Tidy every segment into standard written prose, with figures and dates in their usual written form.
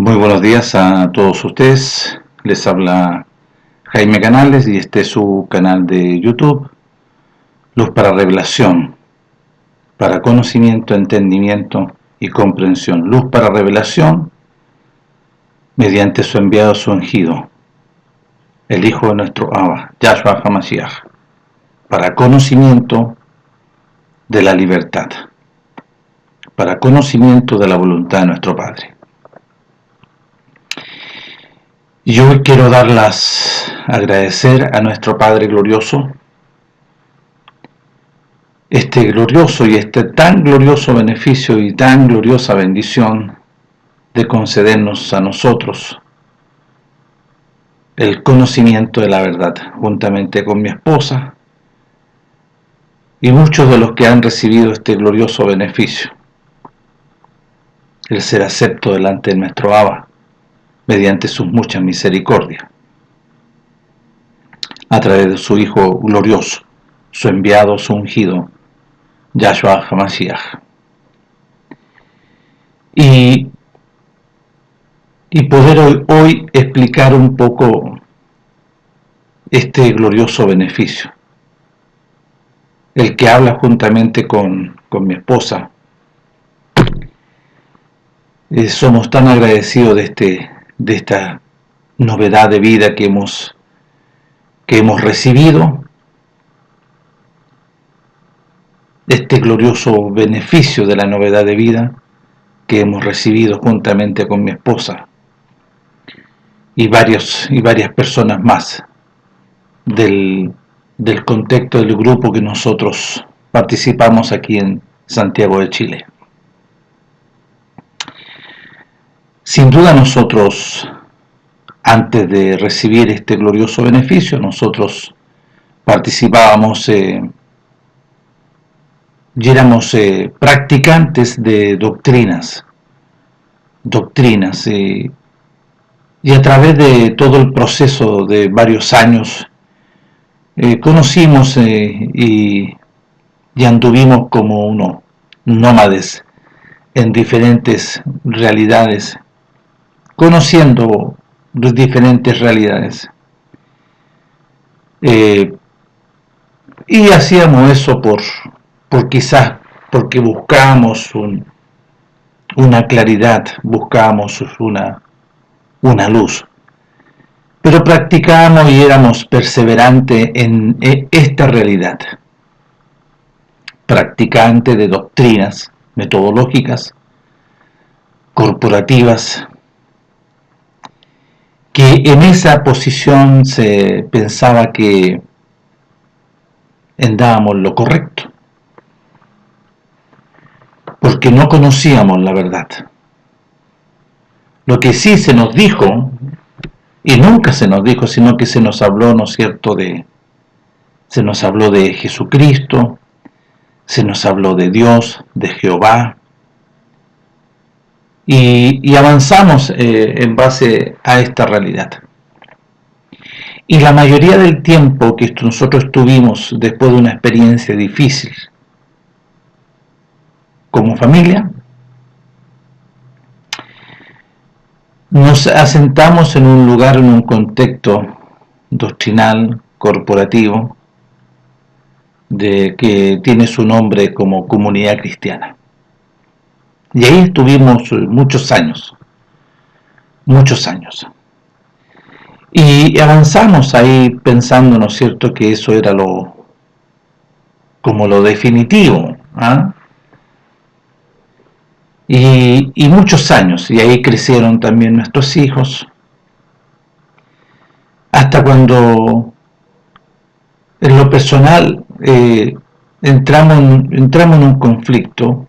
Muy buenos días a todos ustedes. Les habla Jaime Canales y este es su canal de YouTube, Luz para Revelación, para conocimiento, entendimiento y comprensión. Luz para revelación mediante su enviado, su ungido, el Hijo de nuestro Abba, Yahshua HaMashiach, para conocimiento de la libertad, para conocimiento de la voluntad de nuestro Padre. Y hoy quiero agradecer a nuestro Padre glorioso este glorioso y este tan glorioso beneficio y tan gloriosa bendición de concedernos a nosotros el conocimiento de la verdad, juntamente con mi esposa y muchos de los que han recibido este glorioso beneficio, el ser acepto delante de nuestro Abba, mediante sus muchas misericordias, a través de su Hijo glorioso, su enviado, su ungido, Yahshua HaMashiach. Y poder hoy explicar un poco este glorioso beneficio, el que habla juntamente con mi esposa. Somos tan agradecidos de esta novedad de vida que hemos recibido, este glorioso beneficio de la novedad de vida que hemos recibido juntamente con mi esposa y varias personas más del contexto del grupo que nosotros participamos aquí en Santiago de Chile. Sin duda nosotros, antes de recibir este glorioso beneficio, nosotros participábamos y éramos practicantes de doctrinas y a través de todo el proceso de varios años conocimos y anduvimos como unos nómades en diferentes realidades, conociendo las diferentes realidades. Y hacíamos eso por quizás porque buscábamos una claridad, buscábamos una luz. Pero practicábamos y éramos perseverantes en esta realidad, practicantes de doctrinas metodológicas, corporativas, que en esa posición se pensaba que andábamos lo correcto, porque no conocíamos la verdad. Lo que sí se nos dijo, y nunca se nos dijo, sino que se nos habló, ¿no es cierto?, se nos habló de Jesucristo, se nos habló de Dios, de Jehová, y avanzamos en base a esta realidad. Y la mayoría del tiempo que nosotros tuvimos después de una experiencia difícil como familia, nos asentamos en un lugar, en un contexto doctrinal, corporativo, que tiene su nombre como comunidad cristiana. Y ahí estuvimos muchos años. Y avanzamos ahí pensando, ¿no es cierto?, que eso era como lo definitivo, ¿ah? Y muchos años, y ahí crecieron también nuestros hijos, hasta cuando en lo personal entramos en un conflicto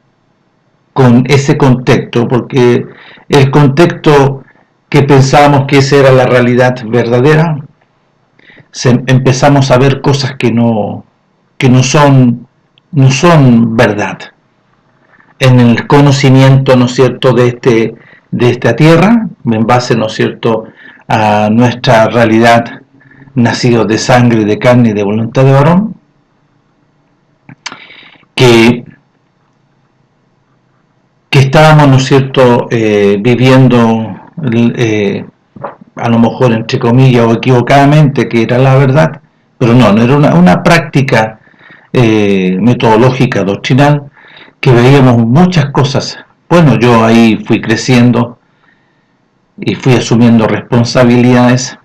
con ese contexto, porque el contexto que pensábamos que esa era la realidad verdadera, empezamos a ver cosas que no son verdad en el conocimiento, ¿no es cierto?, de esta tierra, en base, ¿no es cierto?, a nuestra realidad, nacidos de sangre, de carne y de voluntad de varón, que estábamos, ¿no es cierto?, viviendo a lo mejor entre comillas o equivocadamente, que era la verdad, pero no era una práctica metodológica, doctrinal, que veíamos muchas cosas. Bueno, yo ahí fui creciendo y fui asumiendo responsabilidades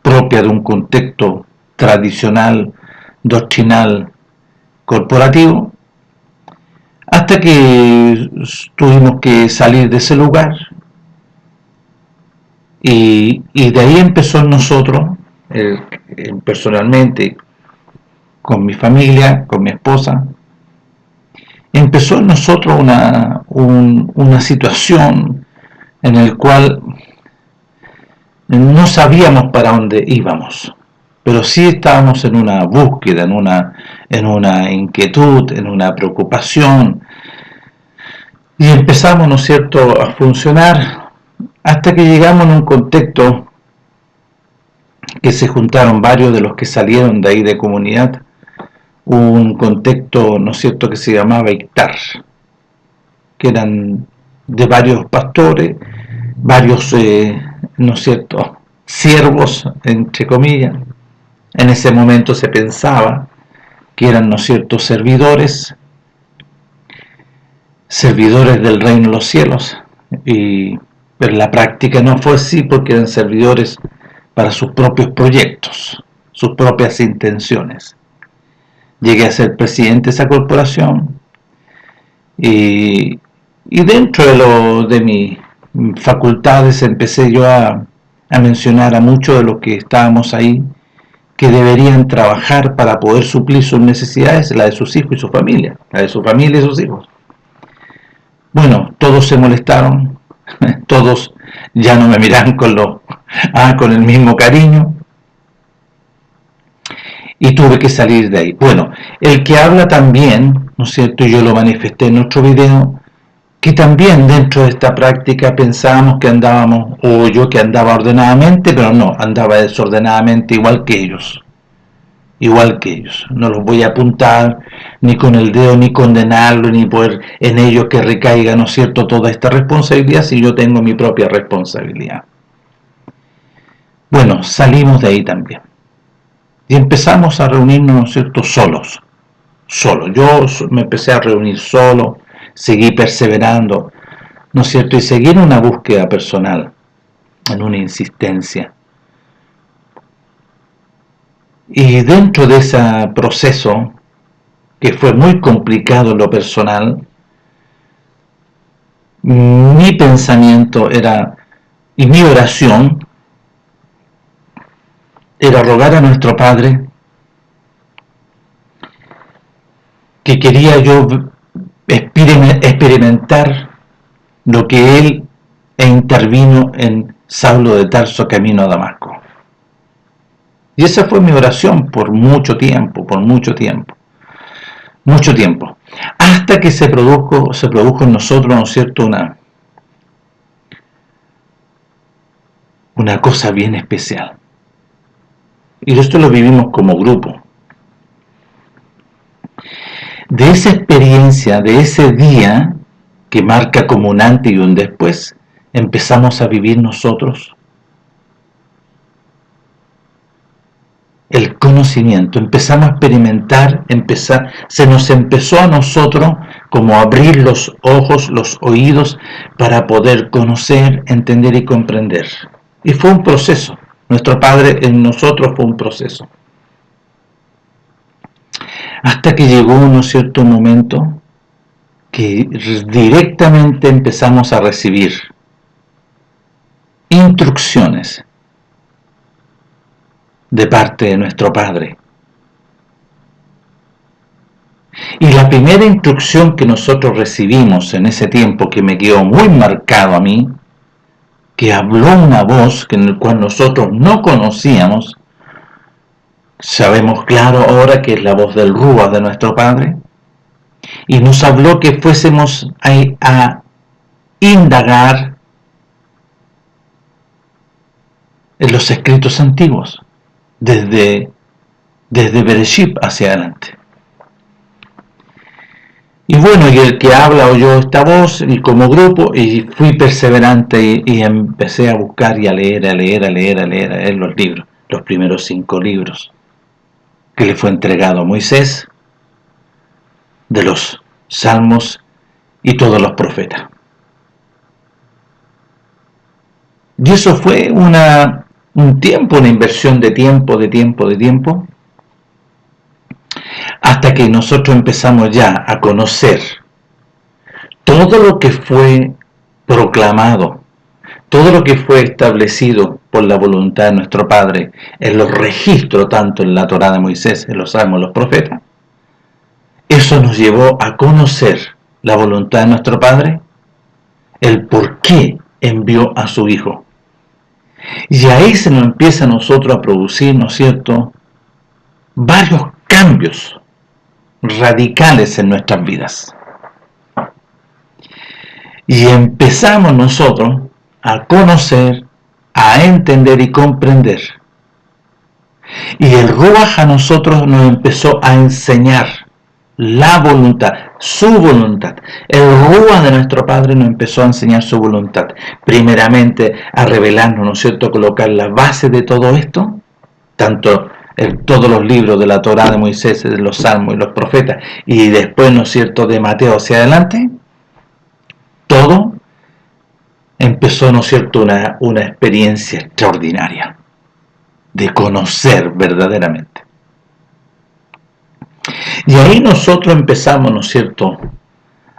propias de un contexto tradicional, doctrinal, corporativo, hasta que tuvimos que salir de ese lugar y de ahí empezó en nosotros, personalmente, con mi familia, con mi esposa, empezó en nosotros una situación en la cual no sabíamos para dónde íbamos, pero sí estábamos en una búsqueda, en una inquietud, en una preocupación, y empezamos, ¿no es cierto?, a funcionar hasta que llegamos en un contexto que se juntaron varios de los que salieron de ahí de comunidad, un contexto, ¿no es cierto?, que se llamaba ICTAR, que eran de varios pastores, varios, ¿no es cierto?, siervos, entre comillas. En ese momento se pensaba que eran, ¿no es cierto?, servidores del reino de los cielos, pero en la práctica no fue así, porque eran servidores para sus propios proyectos, sus propias intenciones. Llegué a ser presidente de esa corporación y dentro de mis facultades empecé yo a mencionar a muchos de los que estábamos ahí que deberían trabajar para poder suplir sus necesidades, la de sus hijos y su familia, la de su familia y sus hijos. Bueno, todos se molestaron, todos ya no me miran con el mismo cariño, y tuve que salir de ahí. Bueno, el que habla también, ¿no es cierto?, y yo lo manifesté en otro video, que también dentro de esta práctica pensábamos que andábamos, o yo que andaba ordenadamente, pero no, andaba desordenadamente igual que ellos. Igual que ellos. No los voy a apuntar ni con el dedo, ni condenarlo, ni poder en ellos que recaiga, ¿no es cierto?, toda esta responsabilidad, si yo tengo mi propia responsabilidad. Bueno, salimos de ahí también. Y empezamos a reunirnos, ¿no es cierto?, solos. Yo me empecé a reunir solo, seguí perseverando, ¿no es cierto?, y seguí en una búsqueda personal, en una insistencia. Y dentro de ese proceso, que fue muy complicado en lo personal, mi pensamiento era, y mi oración, era rogar a nuestro Padre que quería yo experimentar lo que Él intervino en Saulo de Tarso camino a Damasco. Y esa fue mi oración por mucho tiempo, hasta que se produjo en nosotros, ¿no es cierto?, una cosa bien especial. Y esto lo vivimos como grupo. De esa experiencia, de ese día, que marca como un antes y un después, empezamos a vivir nosotros el conocimiento, empezamos a experimentar, se nos empezó a nosotros como a abrir los ojos, los oídos, para poder conocer, entender y comprender. Y fue un proceso. Nuestro Padre en nosotros fue un proceso. Hasta que llegó un cierto momento que directamente empezamos a recibir instrucciones de parte de nuestro Padre. Y la primera instrucción que nosotros recibimos en ese tiempo, que me quedó muy marcado a mí, que habló una voz en el cual nosotros no conocíamos, sabemos claro ahora que es la voz del Rúa de nuestro Padre, y nos habló que fuésemos a indagar en los escritos antiguos, desde Bereshit hacia adelante. Y bueno, y el que habla oyó esta voz, y como grupo, y fui perseverante y empecé a buscar y a leer los libros, los primeros 5 libros que le fue entregado a Moisés, de los Salmos y todos los profetas. Y eso fue un tiempo, una inversión de tiempo, hasta que nosotros empezamos ya a conocer todo lo que fue proclamado, todo lo que fue establecido por la voluntad de nuestro Padre en los registros, tanto en la Torá de Moisés, en los Salmos, los profetas. Eso nos llevó a conocer la voluntad de nuestro Padre, el por qué envió a su Hijo. Y ahí se nos empieza a nosotros a producir, ¿no es cierto?, varios cambios radicales en nuestras vidas. Y empezamos nosotros a conocer, a entender y comprender. Y el Ruach a nosotros nos empezó a enseñar la voluntad, su voluntad. El Ruach de nuestro Padre nos empezó a enseñar su voluntad. Primeramente a revelarnos, ¿no es cierto?, a colocar la base de todo esto, tanto en todos los libros de la Torá de Moisés, de los Salmos y los profetas, y después, ¿no es cierto?, de Mateo hacia adelante. Todo empezó, ¿no es cierto?, una experiencia extraordinaria de conocer verdaderamente. Y ahí nosotros empezamos, ¿no es cierto?,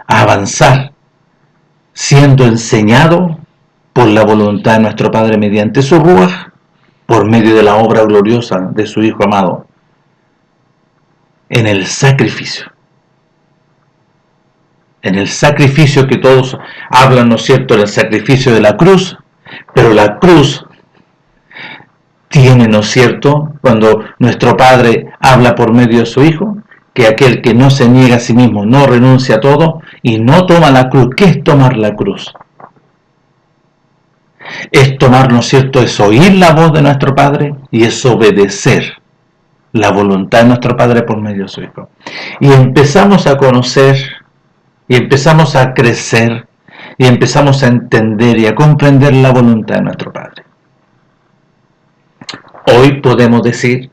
a avanzar, siendo enseñado por la voluntad de nuestro Padre mediante su Ruach, por medio de la obra gloriosa de su Hijo amado, en el sacrificio. En el sacrificio que todos hablan, ¿no es cierto?, del sacrificio de la cruz, pero la cruz tiene, ¿no es cierto?, cuando nuestro Padre habla por medio de su Hijo, que aquel que no se niega a sí mismo, no renuncia a todo y no toma la cruz. ¿Qué es tomar la cruz? Es tomar, ¿no es cierto?, es oír la voz de nuestro Padre y es obedecer la voluntad de nuestro Padre por medio de su Hijo. Y empezamos a conocer, y empezamos a crecer, y empezamos a entender y a comprender la voluntad de nuestro Padre. Hoy podemos decir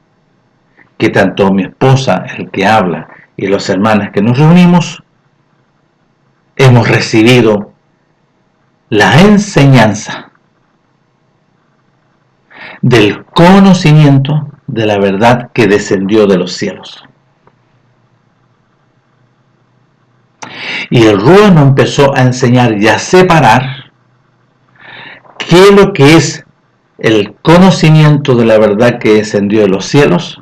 que tanto mi esposa, el que habla, y los hermanos que nos reunimos, hemos recibido la enseñanza del conocimiento de la verdad que descendió de los cielos. Y el Ruach nos empezó a enseñar y a separar qué es lo que es el conocimiento de la verdad que descendió de los cielos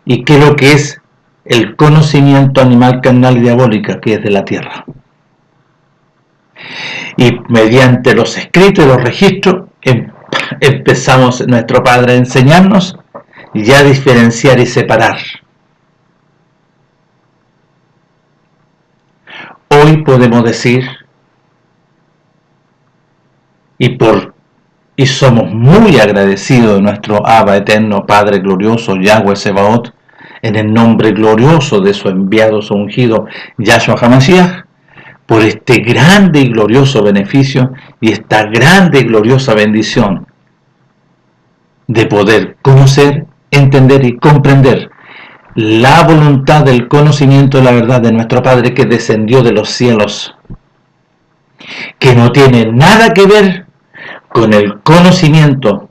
y qué es lo que es el conocimiento animal, carnal y diabólica que es de la tierra. Y mediante los escritos y los registros empezamos nuestro Padre a enseñarnos y a diferenciar y separar. Hoy podemos decir, y somos muy agradecidos de nuestro Abba eterno, Padre glorioso, Yahweh Sebaot, en el nombre glorioso de su enviado, su ungido, Yahshua HaMashiach, por este grande y glorioso beneficio y esta grande y gloriosa bendición de poder conocer, entender y comprender la voluntad del conocimiento de la verdad de nuestro Padre que descendió de los cielos, que no tiene nada que ver con el conocimiento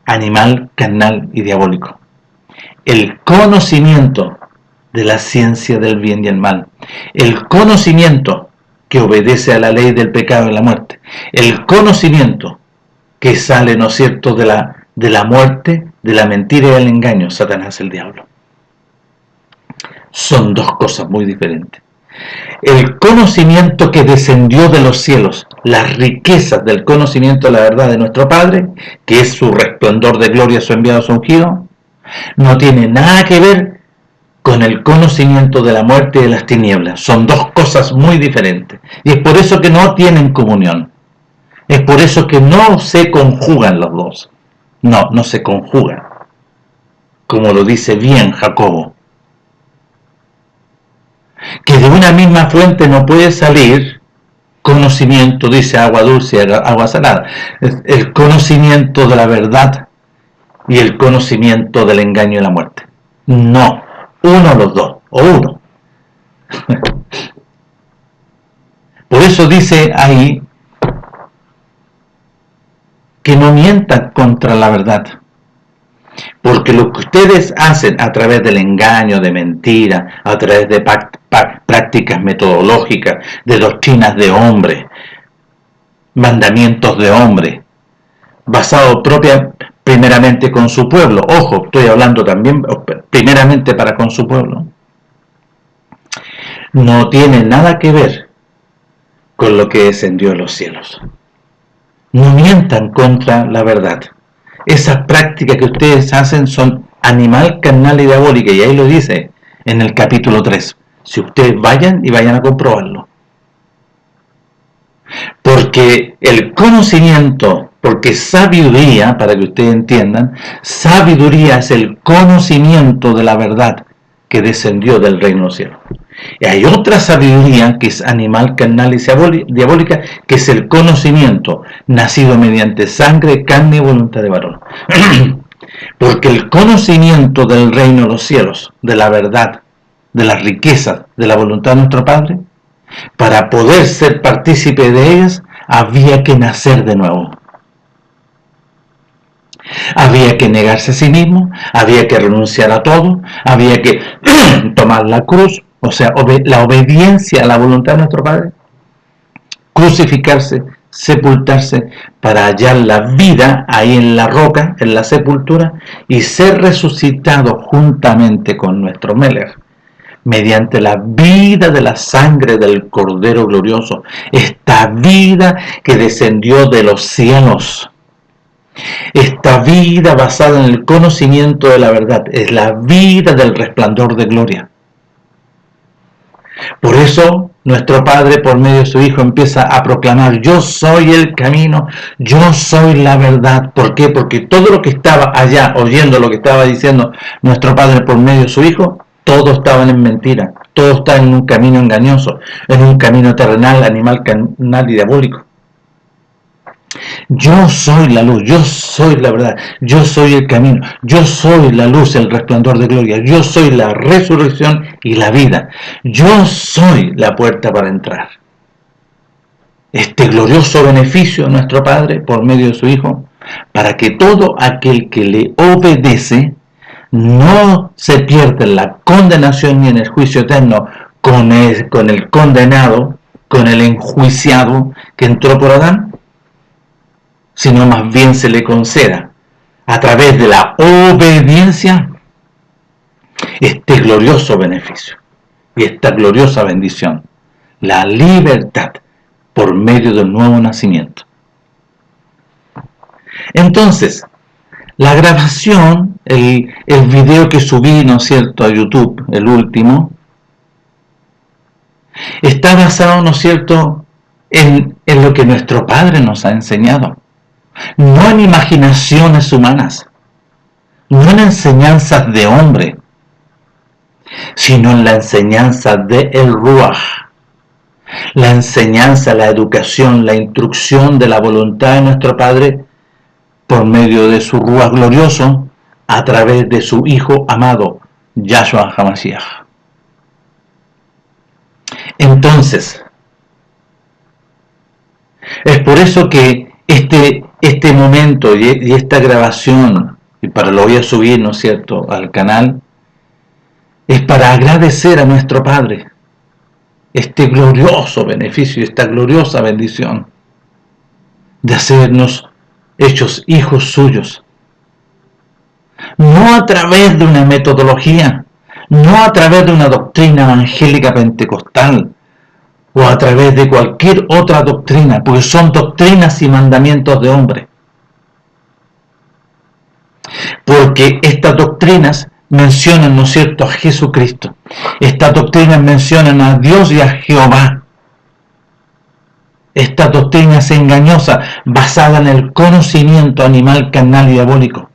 animal, carnal y diabólico. El conocimiento de la ciencia del bien y el mal. El conocimiento que obedece a la ley del pecado y la muerte. El conocimiento que sale, ¿no es cierto?, de la muerte, de la mentira y del engaño, Satanás el diablo. Son dos cosas muy diferentes. El conocimiento que descendió de los cielos, las riquezas del conocimiento de la verdad de nuestro Padre, que es su resplandor de gloria, su enviado, su ungido, no tiene nada que ver con el conocimiento de la muerte y de las tinieblas. Son dos cosas muy diferentes. Y es por eso que no tienen comunión. Es por eso que no se conjugan los dos. No se conjugan. Como lo dice bien Jacobo. que de una misma fuente no puede salir conocimiento, dice agua dulce y agua salada, el conocimiento de la verdad y el conocimiento del engaño y la muerte. No, uno de los dos, o uno. Por eso dice ahí que no mientan contra la verdad, porque lo que ustedes hacen a través del engaño, de mentira, a través de prácticas metodológicas, de doctrinas de hombre, mandamientos de hombre, basado primeramente con su pueblo, ojo, estoy hablando también primeramente para con su pueblo, no tiene nada que ver con lo que descendió de los cielos. No mientan contra la verdad. Esas prácticas que ustedes hacen son animal, carnal y diabólica, y ahí lo dice en el capítulo 3. Si ustedes vayan a comprobarlo. Porque el conocimiento, porque sabiduría, para que ustedes entiendan, sabiduría es el conocimiento de la verdad que descendió del reino de los cielos. Y hay otra sabiduría que es animal, carnal y diabólica, que es el conocimiento nacido mediante sangre, carne y voluntad de varón. Porque el conocimiento del reino de los cielos, de la verdad, de las riquezas, de la voluntad de nuestro Padre, para poder ser partícipe de ellas, había que nacer de nuevo. Había que negarse a sí mismo, había que renunciar a todo, había que tomar la cruz, o sea, la obediencia a la voluntad de nuestro Padre, crucificarse, sepultarse, para hallar la vida ahí en la roca, en la sepultura, y ser resucitado juntamente con nuestro Melech, mediante la vida de la sangre del Cordero Glorioso, esta vida que descendió de los cielos. Esta vida basada en el conocimiento de la verdad es la vida del resplandor de gloria. Por eso nuestro Padre, por medio de su Hijo, empieza a proclamar: yo soy el camino, yo soy la verdad. ¿Por qué? Porque todo lo que estaba allá, oyendo lo que estaba diciendo nuestro Padre por medio de su Hijo, todo estaba en mentira, todo está en un camino engañoso, en un camino terrenal, animal, carnal y diabólico. Yo soy la luz, yo soy la verdad, yo soy el camino, yo soy la luz, el resplandor de gloria, yo soy la resurrección y la vida, yo soy la puerta para entrar. Este glorioso beneficio de nuestro Padre por medio de su Hijo, para que todo aquel que le obedece no se pierda en la condenación ni en el juicio eterno con el condenado, con el enjuiciado que entró por Adán, sino más bien se le conceda a través de la obediencia este glorioso beneficio y esta gloriosa bendición, la libertad por medio del nuevo nacimiento. Entonces, la grabación, el video que subí, ¿no es cierto?, a YouTube, el último, está basado, ¿no es cierto?, en lo que nuestro Padre nos ha enseñado. No en imaginaciones humanas, no en enseñanzas de hombre, sino en la enseñanza de el Ruach, la enseñanza, la educación, la instrucción de la voluntad de nuestro Padre por medio de su Ruach glorioso, a través de su Hijo amado, Yahshua HaMashiach. Entonces, es por eso que este momento y esta grabación, y para lo voy a subir, ¿no es cierto?, al canal, es para agradecer a nuestro Padre este glorioso beneficio, esta gloriosa bendición de hacernos hechos hijos suyos. No a través de una metodología, no a través de una doctrina evangélica pentecostal, o a través de cualquier otra doctrina, porque son doctrinas y mandamientos de hombre. Porque estas doctrinas mencionan, ¿no es cierto?, a Jesucristo. Estas doctrinas mencionan a Dios y a Jehová. Estas doctrinas engañosas, basadas en el conocimiento animal, carnal y diabólico.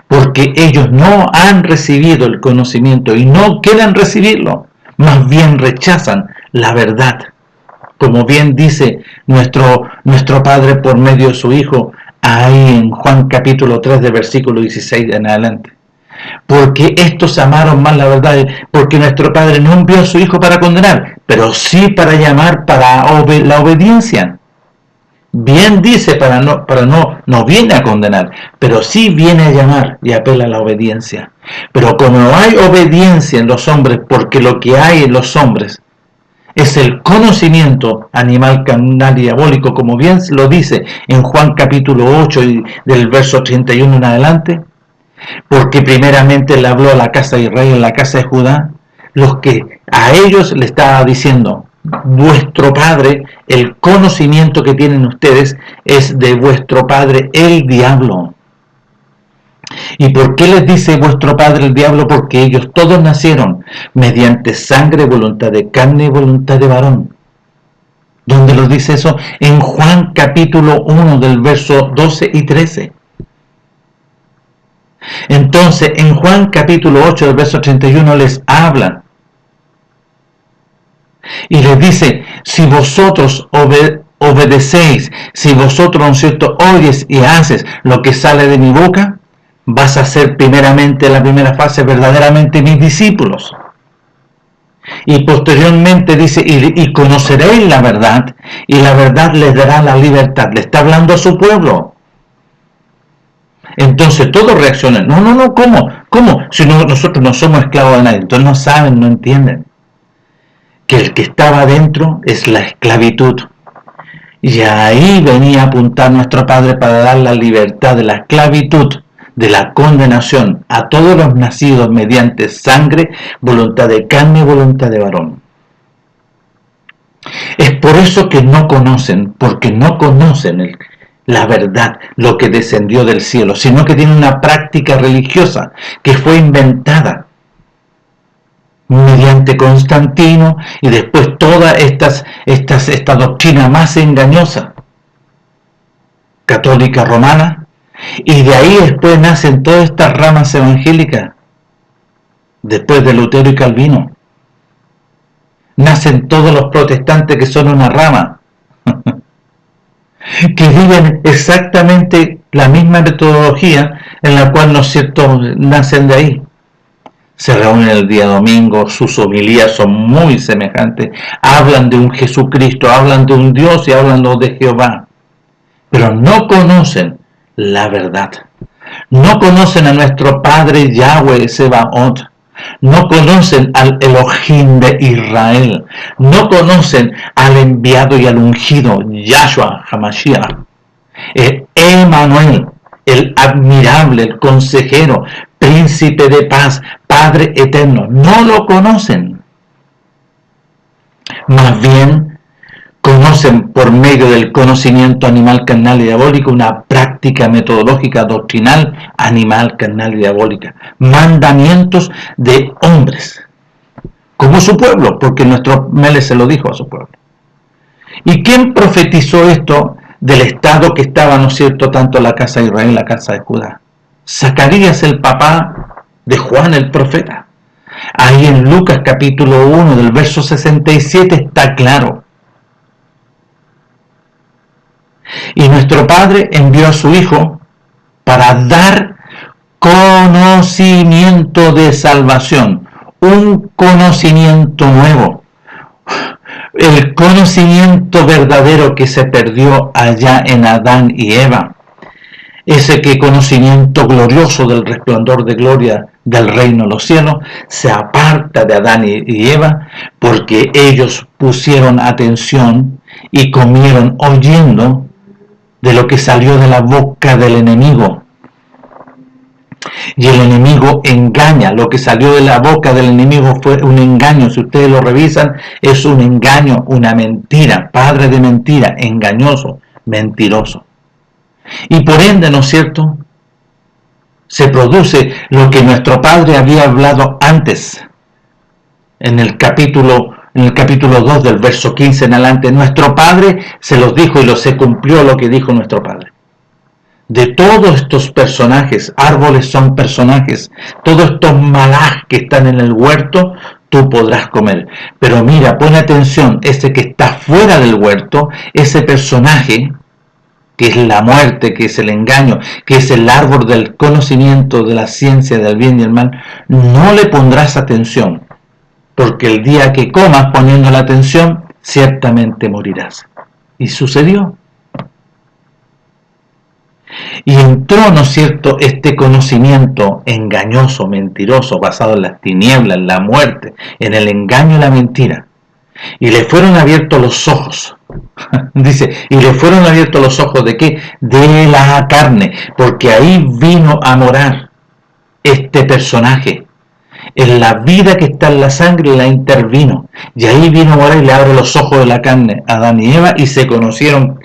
Porque ellos no han recibido el conocimiento y no quieren recibirlo. más bien rechazan la verdad. Como bien dice nuestro Padre por medio de su Hijo, ahí en Juan capítulo 3, de versículo 16 en adelante. Porque estos amaron más la verdad, porque nuestro Padre no envió a su Hijo para condenar, pero sí para llamar para la obediencia. Bien dice, no viene a condenar, pero sí viene a llamar y apela a la obediencia. Pero como no hay obediencia en los hombres, porque lo que hay en los hombres es el conocimiento animal, carnal y diabólico, como bien lo dice en Juan capítulo 8 y del verso 31 en adelante, porque primeramente le habló a la casa de Israel, a la casa de Judá, los que a ellos le estaba diciendo, vuestro padre, el conocimiento que tienen ustedes es de vuestro padre el diablo. ¿Y por qué les dice vuestro padre el diablo? Porque ellos todos nacieron mediante sangre, voluntad de carne y voluntad de varón. ¿Dónde los dice eso? En Juan capítulo 1 del verso 12 y 13. Entonces, en Juan capítulo 8 del verso 31 les habla y les dice, si vosotros obedecéis, si vosotros, ¿no es cierto?, oyes y haces lo que sale de mi boca, vas a ser primeramente, la primera fase, verdaderamente mis discípulos. Y posteriormente dice, y conoceréis la verdad, y la verdad les dará la libertad. Le está hablando a su pueblo. Entonces todos reaccionan, no, ¿cómo? Si nosotros no somos esclavos de nadie. Entonces no saben, no entienden que el que estaba adentro es la esclavitud. Y ahí venía a apuntar nuestro Padre para dar la libertad de la esclavitud, de la condenación a todos los nacidos mediante sangre, voluntad de carne y voluntad de varón. Es por eso que no conocen, porque no conocen la verdad, lo que descendió del cielo, sino que tienen una práctica religiosa que fue inventada mediante Constantino y después toda esta doctrina más engañosa, católica romana, y de ahí después nacen todas estas ramas evangélicas, después de Lutero y Calvino. Nacen todos los protestantes que son una rama, que viven exactamente la misma metodología en la cual, ¿no es cierto?, nacen de ahí. Se reúnen el día domingo, sus homilías son muy semejantes, hablan de un Jesucristo, hablan de un Dios y hablan de Jehová, pero no conocen la verdad. No conocen a nuestro Padre Yahweh Sebaot, no conocen al Elohim de Israel, no conocen al enviado y al ungido Yahshua HaMashiach, Emmanuel, el admirable, el consejero, príncipe de paz, Padre eterno. No lo conocen. Más bien conocen por medio del conocimiento animal, carnal y diabólico una práctica metodológica doctrinal animal, carnal y diabólica. Mandamientos de hombres, como su pueblo, porque nuestro Mele se lo dijo a su pueblo. ¿Y quién profetizó esto del estado que estaba, ¿no es cierto?, tanto la casa de Israel y la casa de Judá? Zacarías, el papá de Juan el profeta. Ahí en Lucas capítulo 1 del verso 67 está claro. Y nuestro Padre envió a su Hijo para dar conocimiento de salvación, un conocimiento nuevo, el conocimiento verdadero que se perdió allá en Adán y Eva, ese que conocimiento glorioso del resplandor de gloria del reino de los cielos se aparta de Adán y Eva, porque ellos pusieron atención y comieron oyendo de lo que salió de la boca del enemigo. Y el enemigo engaña. Lo que salió de la boca del enemigo fue un engaño. Si ustedes lo revisan, es un engaño, una mentira, padre de mentira, engañoso, mentiroso. Y por ende, ¿no es cierto?, se produce lo que nuestro Padre había hablado antes, en el capítulo 2 del verso 15 en adelante. Nuestro Padre se los dijo y se cumplió lo que dijo nuestro Padre. De todos estos personajes, árboles son personajes, todos estos malaj que están en el huerto, tú podrás comer. Pero mira, pon atención, ese que está fuera del huerto, ese personaje, que es la muerte, que es el engaño, que es el árbol del conocimiento de la ciencia del bien y el mal, no le pondrás atención, porque el día que comas poniendo la atención, ciertamente morirás. Y sucedió. Y entró, ¿no es cierto?, este conocimiento engañoso, mentiroso, basado en las tinieblas, en la muerte, en el engaño y la mentira. Y le fueron abiertos los ojos. Dice, y le fueron abiertos los ojos ¿de qué? De la carne, porque ahí vino a morar este personaje. En la vida que está en la sangre la intervino. Y ahí vino a morar y le abre los ojos de la carne a Adán y Eva y se conocieron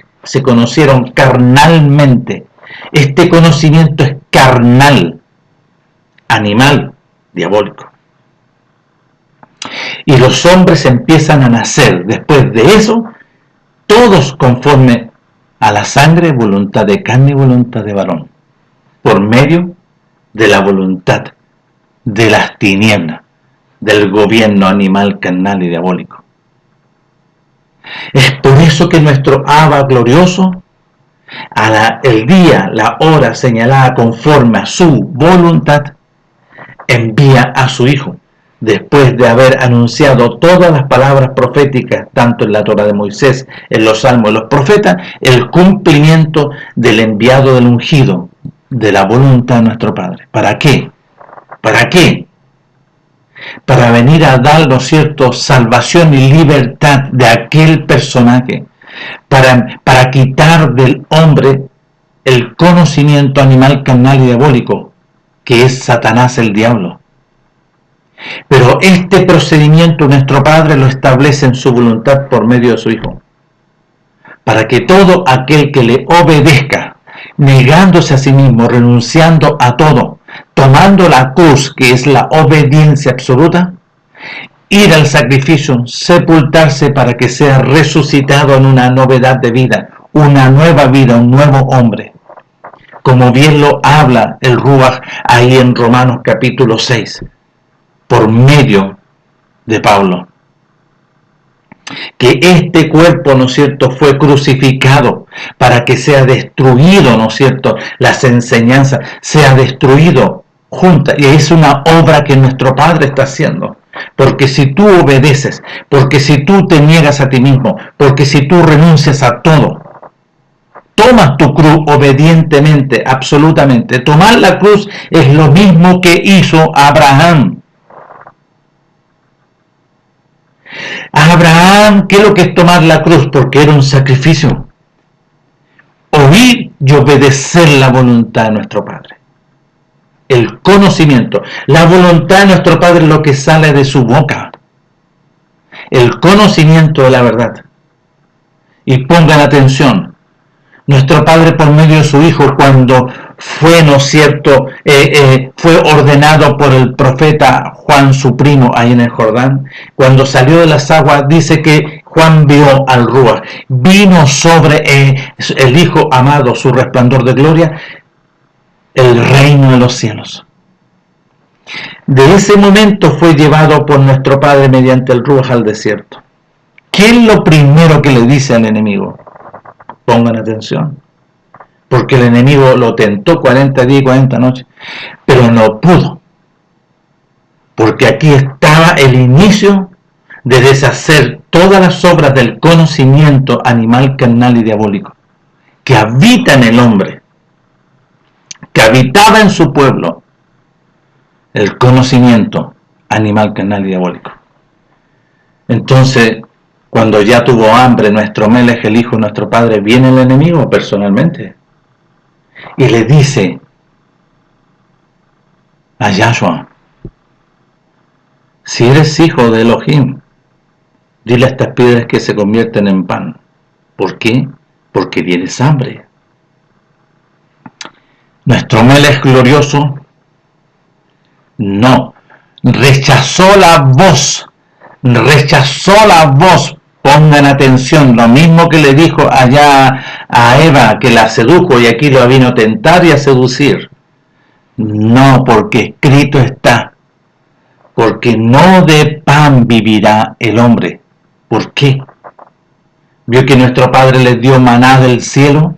carnalmente. Este conocimiento es carnal, animal, diabólico. Y los hombres empiezan a nacer. Después de eso, todos conforme a la sangre, voluntad de carne y voluntad de varón, por medio de la voluntad de las tinieblas, del gobierno animal, carnal y diabólico. Es por eso que nuestro Abba glorioso, el día, la hora señalada conforme a su voluntad, envía a su Hijo, después de haber anunciado todas las palabras proféticas, tanto en la Torá de Moisés, en los Salmos, en los profetas, el cumplimiento del enviado del ungido, de la voluntad de nuestro Padre. ¿Para qué? ¿Para qué? Para venir a dar, ¿no es cierto?, salvación y libertad de aquel personaje, para quitar del hombre el conocimiento animal, carnal y diabólico, que es Satanás, el diablo. Pero este procedimiento nuestro Padre lo establece en su voluntad por medio de su Hijo, para que todo aquel que le obedezca, negándose a sí mismo, renunciando a todo, tomando la cruz, que es la obediencia absoluta, ir al sacrificio, sepultarse para que sea resucitado en una novedad de vida, una nueva vida, un nuevo hombre. Como bien lo habla el Ruach ahí en Romanos capítulo 6, por medio de Pablo. Que este cuerpo, ¿no es cierto?, fue crucificado para que sea destruido, ¿no es cierto?, las enseñanzas, sea destruido junta. Y es una obra que nuestro Padre está haciendo. Porque si tú obedeces, porque si tú te niegas a ti mismo, porque si tú renuncias a todo, tomas tu cruz obedientemente, absolutamente. Tomar la cruz es lo mismo que hizo Abraham. Abraham, ¿qué es lo que es tomar la cruz? Porque era un sacrificio. Oír y obedecer la voluntad de nuestro Padre. El conocimiento. La voluntad de nuestro Padre es lo que sale de su boca. El conocimiento de la verdad. Y pongan atención. Nuestro Padre por medio de su Hijo, cuando fue, ¿no es cierto?, fue ordenado por el profeta Juan, su primo, ahí en el Jordán, cuando salió de las aguas, dice que Juan vio al Ruach, vino sobre el Hijo amado, su resplandor de gloria, el reino de los cielos. De ese momento fue llevado por nuestro Padre mediante el Ruach al desierto. ¿Qué es lo primero que le dice al enemigo? Pongan atención. Porque el enemigo lo tentó 40 días y 40 noches, pero no pudo. Porque aquí estaba el inicio de deshacer todas las obras del conocimiento animal, carnal y diabólico, que habita en el hombre, que habitaba en su pueblo, el conocimiento animal, carnal y diabólico. Entonces, cuando ya tuvo hambre nuestro Melech, el Hijo, nuestro Padre, viene el enemigo personalmente y le dice a Yahshua: si eres hijo de Elohim, dile a estas piedras que se convierten en pan. ¿Por qué? Porque tienes hambre. Nuestro Melech glorioso no, rechazó la voz, pongan atención, lo mismo que le dijo allá a Eva, que la sedujo, y aquí lo vino a tentar y a seducir. No, porque escrito está, porque no de pan vivirá el hombre. ¿Por qué? ¿Vio que nuestro Padre les dio maná del cielo?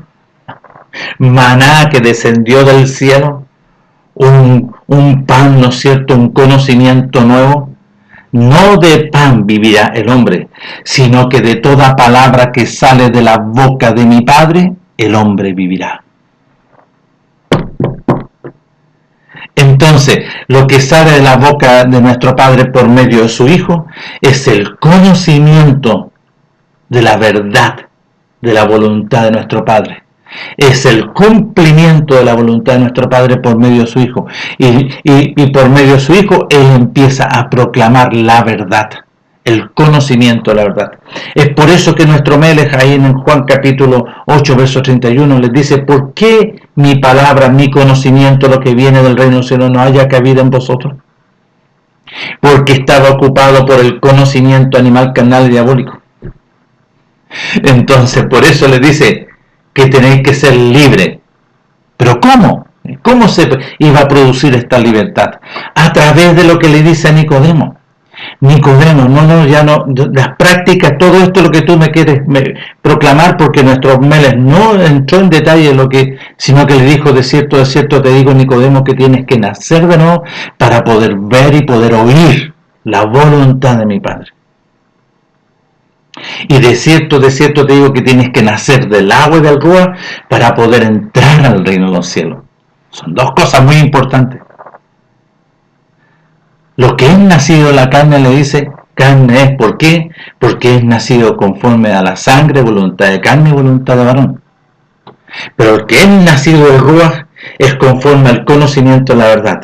Maná que descendió del cielo, un pan, ¿no es cierto?, un conocimiento nuevo. No de pan vivirá el hombre, sino que de toda palabra que sale de la boca de mi Padre, el hombre vivirá. Entonces, lo que sale de la boca de nuestro Padre por medio de su Hijo es el conocimiento de la verdad, de la voluntad de nuestro Padre. Es el cumplimiento de la voluntad de nuestro Padre por medio de su Hijo. Y por medio de su Hijo, Él empieza a proclamar la verdad, el conocimiento de la verdad. Es por eso que nuestro Melech, ahí en Juan capítulo 8, verso 31, les dice: ¿por qué mi palabra, mi conocimiento, lo que viene del reino del cielo, no haya cabida en vosotros? Porque estaba ocupado por el conocimiento animal, carnal y diabólico. Entonces, por eso les dice que tenéis que ser libres. ¿Pero cómo? ¿Cómo se iba a producir esta libertad? A través de lo que le dice a Nicodemo. Nicodemo, ya no, las prácticas, todo esto es lo que tú me quieres proclamar, porque nuestro Melech no entró en detalle en lo que, sino que le dijo: de cierto te digo, Nicodemo, que tienes que nacer de nuevo para poder ver y poder oír la voluntad de mi Padre. Y de cierto te digo que tienes que nacer del agua y del ruaj para poder entrar al reino de los cielos. Son dos cosas muy importantes. Lo que es nacido de la carne, le dice, carne es. ¿Por qué? Porque es nacido conforme a la sangre, voluntad de carne y voluntad de varón. Pero lo que es nacido del ruaj es conforme al conocimiento de la verdad.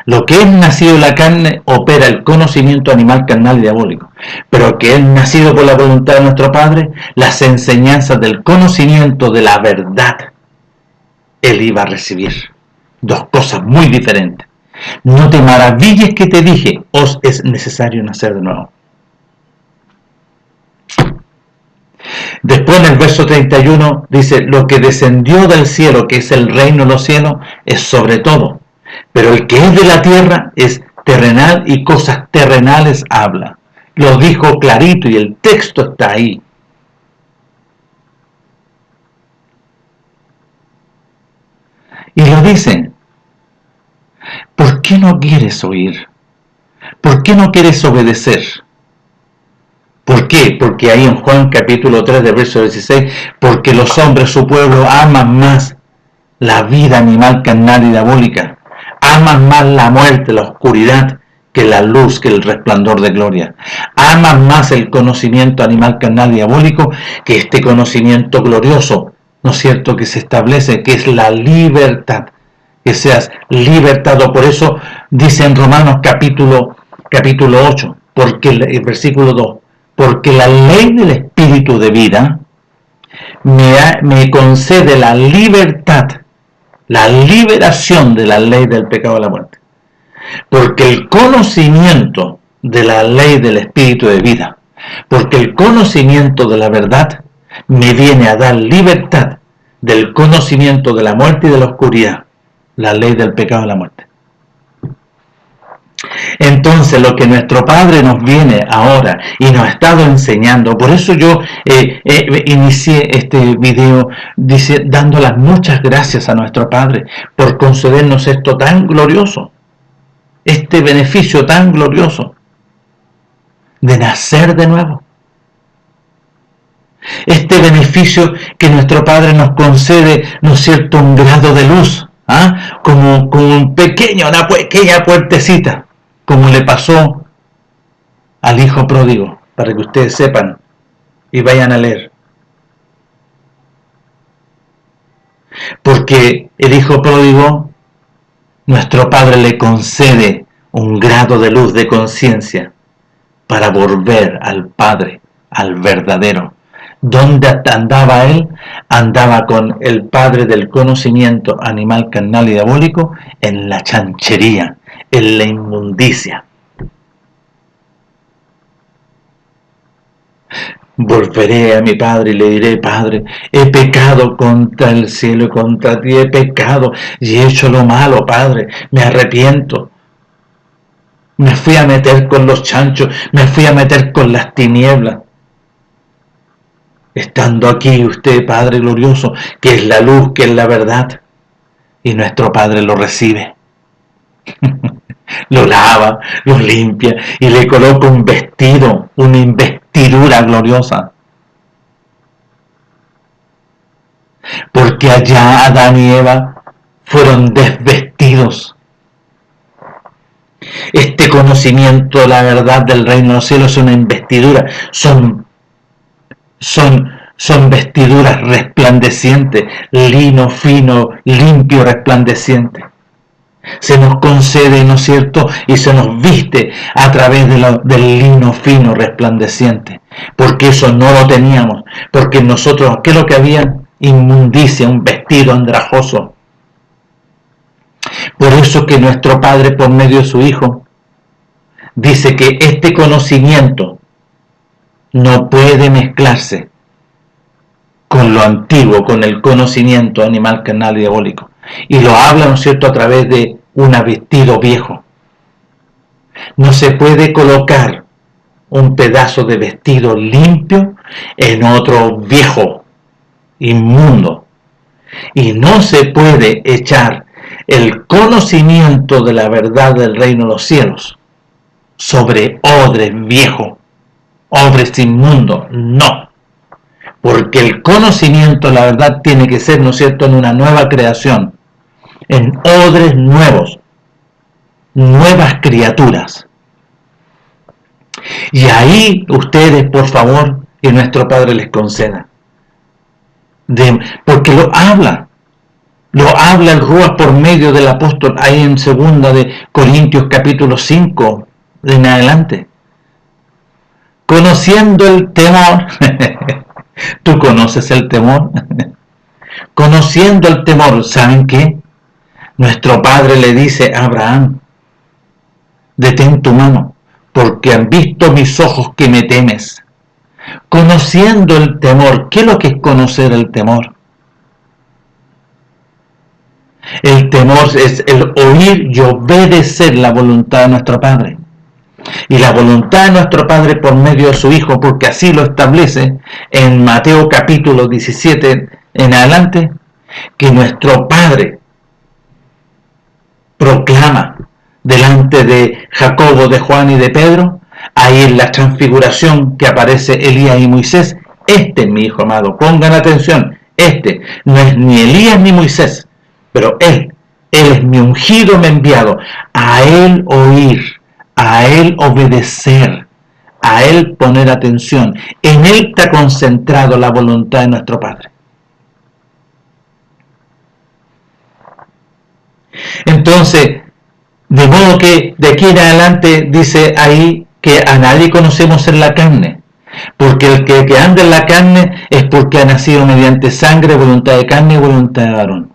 Lo que es nacido de la carne opera el conocimiento animal, carnal y diabólico. Pero lo que es nacido por la voluntad de nuestro Padre, las enseñanzas del conocimiento de la verdad, Él iba a recibir. Dos cosas muy diferentes. No te maravilles que te dije: os es necesario nacer de nuevo. Después en el verso 31 dice: lo que descendió del cielo, que es el reino de los cielos, es sobre todo. Pero el que es de la tierra es terrenal y cosas terrenales habla. Lo dijo clarito y el texto está ahí. Y lo dicen: ¿por qué no quieres oír? ¿Por qué no quieres obedecer? ¿Por qué? Porque ahí en Juan capítulo 3, del verso 16, porque los hombres, su pueblo, aman más la vida animal, carnal y diabólica. Aman más la muerte, la oscuridad, que la luz, que el resplandor de gloria. Aman más el conocimiento animal, carnal y diabólico que este conocimiento glorioso, ¿no es cierto?, que se establece, que es la libertad. Que seas libertado. Por eso dice en Romanos capítulo 8, porque el versículo 2, porque la ley del Espíritu de vida me concede la libertad, la liberación de la ley del pecado de la muerte. Porque el conocimiento de la ley del Espíritu de vida, porque el conocimiento de la verdad me viene a dar libertad del conocimiento de la muerte y de la oscuridad, la ley del pecado de la muerte. Entonces, lo que nuestro Padre nos viene ahora y nos ha estado enseñando, por eso yo inicié este video dando las muchas gracias a nuestro Padre por concedernos esto tan glorioso, este beneficio tan glorioso de nacer de nuevo. Este beneficio que nuestro Padre nos concede, ¿no es cierto?, un grado de luz, como una pequeña puertecita, como le pasó al hijo pródigo, para que ustedes sepan y vayan a leer. Porque el hijo pródigo, nuestro Padre le concede un grado de luz de conciencia para volver al Padre, al verdadero. ¿Dónde andaba él? Andaba con el padre del conocimiento animal, carnal y diabólico en la chanchería, en la inmundicia. Volveré a mi padre y le diré: Padre, he pecado contra el cielo y contra ti, he pecado y he hecho lo malo, Padre, me arrepiento. me fui a meter con los chanchos, me fui a meter con las tinieblas. Estando aquí usted, Padre glorioso, que es la luz, que es la verdad, y nuestro Padre lo recibe, lo lava, lo limpia y le coloca un vestido, una investidura gloriosa. Porque allá Adán y Eva fueron desvestidos. Este conocimiento de la verdad del reino de los cielos es una investidura, son vestiduras resplandecientes, lino fino, limpio, resplandeciente. Se nos concede, ¿no es cierto?, y se nos viste a través del lino fino, resplandeciente, porque eso no lo teníamos, porque nosotros, ¿qué es lo que había? Inmundicia, un vestido andrajoso. Por eso que nuestro Padre, por medio de su Hijo, dice que este conocimiento no puede mezclarse con lo antiguo, con el conocimiento animal, carnal y diabólico. Y lo habla, ¿no es cierto?, a través de un vestido viejo. No se puede colocar un pedazo de vestido limpio en otro viejo, inmundo. Y no se puede echar el conocimiento de la verdad del reino de los cielos sobre odres viejos, odres inmundos. No. Porque el conocimiento de la verdad tiene que ser, ¿no es cierto?, en una nueva creación, en odres nuevos, nuevas criaturas. Y ahí ustedes, por favor, que nuestro Padre les conceda. Porque lo habla el Ruach por medio del apóstol, ahí en 2 de Corintios capítulo 5, en adelante. Conociendo el temor, ¿tú conoces el temor? Conociendo el temor, ¿saben qué? Nuestro Padre le dice a Abraham, detén tu mano, porque han visto mis ojos que me temes. Conociendo el temor, ¿qué es lo que es conocer el temor? El temor es el oír y obedecer la voluntad de nuestro Padre. Y la voluntad de nuestro Padre por medio de su Hijo, porque así lo establece en Mateo capítulo 17 en adelante, que nuestro Padre proclama delante de Jacobo, de Juan y de Pedro, ahí en la transfiguración que aparece Elías y Moisés, este es mi Hijo amado, pongan atención, este no es ni Elías ni Moisés, pero él es mi ungido, mi enviado, a él oír, a él obedecer, a él poner atención, en él está concentrado la voluntad de nuestro Padre. Entonces, de modo que de aquí en adelante dice ahí que a nadie conocemos en la carne, porque el que anda en la carne es porque ha nacido mediante sangre, voluntad de carne y voluntad de varón.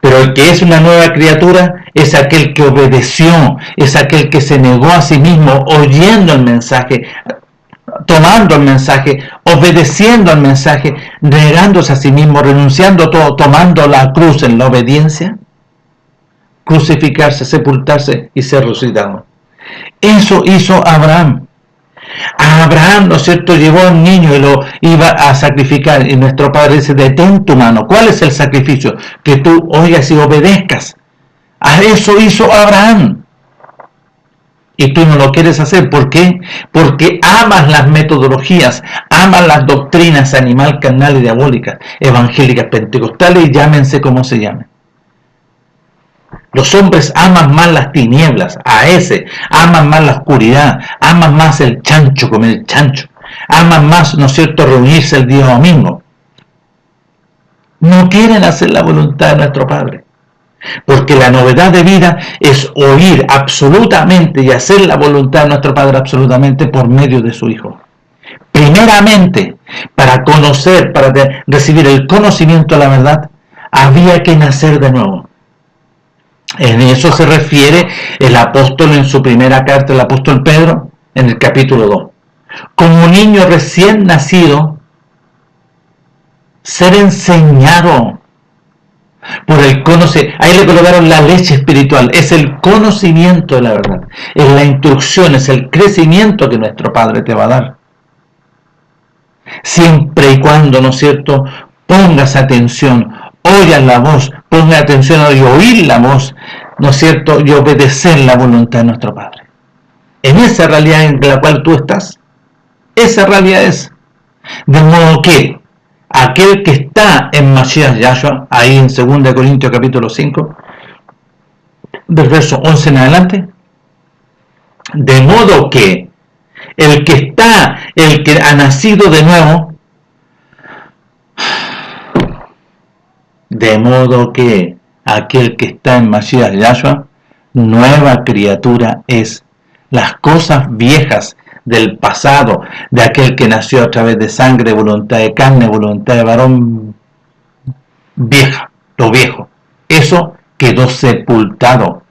Pero el que es una nueva criatura es aquel que obedeció, es aquel que se negó a sí mismo oyendo el mensaje, tomando el mensaje, obedeciendo al mensaje, negándose a sí mismo, renunciando a todo, tomando la cruz en la obediencia, crucificarse, sepultarse y ser resucitado. Eso hizo Abraham. A Abraham, ¿no es cierto?, llevó a un niño y lo iba a sacrificar, y nuestro Padre dice, detén tu mano. ¿Cuál es el sacrificio? Que tú oigas y obedezcas. A eso hizo Abraham. Y tú no lo quieres hacer. ¿Por qué? Porque amas las metodologías, amas las doctrinas animal, carnal y diabólicas, evangélicas, pentecostales, y llámense como se llamen. Los hombres aman más las tinieblas, aman más la oscuridad, aman más el chancho, comer chancho, aman más, ¿no es cierto?, reunirse el día domingo. No quieren hacer la voluntad de nuestro Padre, porque la novedad de vida es oír absolutamente y hacer la voluntad de nuestro Padre absolutamente por medio de su Hijo. Primeramente, para conocer, para recibir el conocimiento de la verdad, había que nacer de nuevo. En eso se refiere el apóstol en su primera carta, el apóstol Pedro, en el capítulo 2. Como un niño recién nacido, ser enseñado por el conocimiento. Ahí le colocaron la leche espiritual. Es el conocimiento de la verdad. Es la instrucción, es el crecimiento que nuestro Padre te va a dar. Siempre y cuando, ¿no es cierto?, pongas atención, oigas la voz, pongas atención a oír la voz, ¿no es cierto?, y obedecer la voluntad de nuestro Padre. En esa realidad en la cual tú estás, esa realidad es. De modo que aquel que está en Mashiach Yahshua, ahí en 2 Corintios capítulo 5, del verso 11 en adelante, de modo que el que ha nacido de nuevo, de modo que aquel que está en Mashiach Yahshua, nueva criatura es. Las cosas viejas del pasado, de aquel que nació a través de sangre, voluntad de carne, voluntad de varón, vieja, lo viejo, eso quedó sepultado,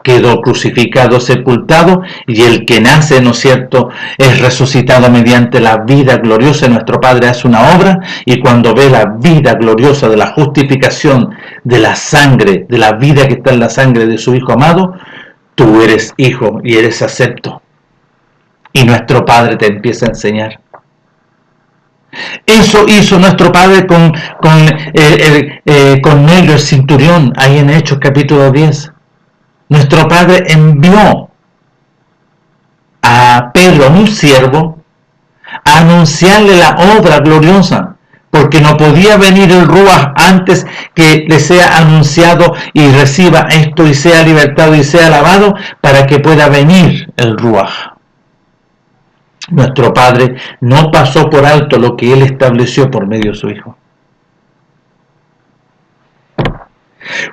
quedó crucificado, sepultado, y el que nace, ¿no es cierto?, es resucitado mediante la vida gloriosa. Nuestro Padre hace una obra, y cuando ve la vida gloriosa de la justificación, de la sangre, de la vida que está en la sangre de su Hijo amado, tú eres hijo y eres acepto. Y nuestro Padre te empieza a enseñar. Eso hizo nuestro Padre con Cornelio el centurión, ahí en Hechos capítulo 10. Nuestro Padre envió a Pedro, un siervo, a anunciarle la obra gloriosa, porque no podía venir el Ruach antes que le sea anunciado y reciba esto y sea libertado y sea alabado, para que pueda venir el Ruach. Nuestro Padre no pasó por alto lo que Él estableció por medio de su Hijo.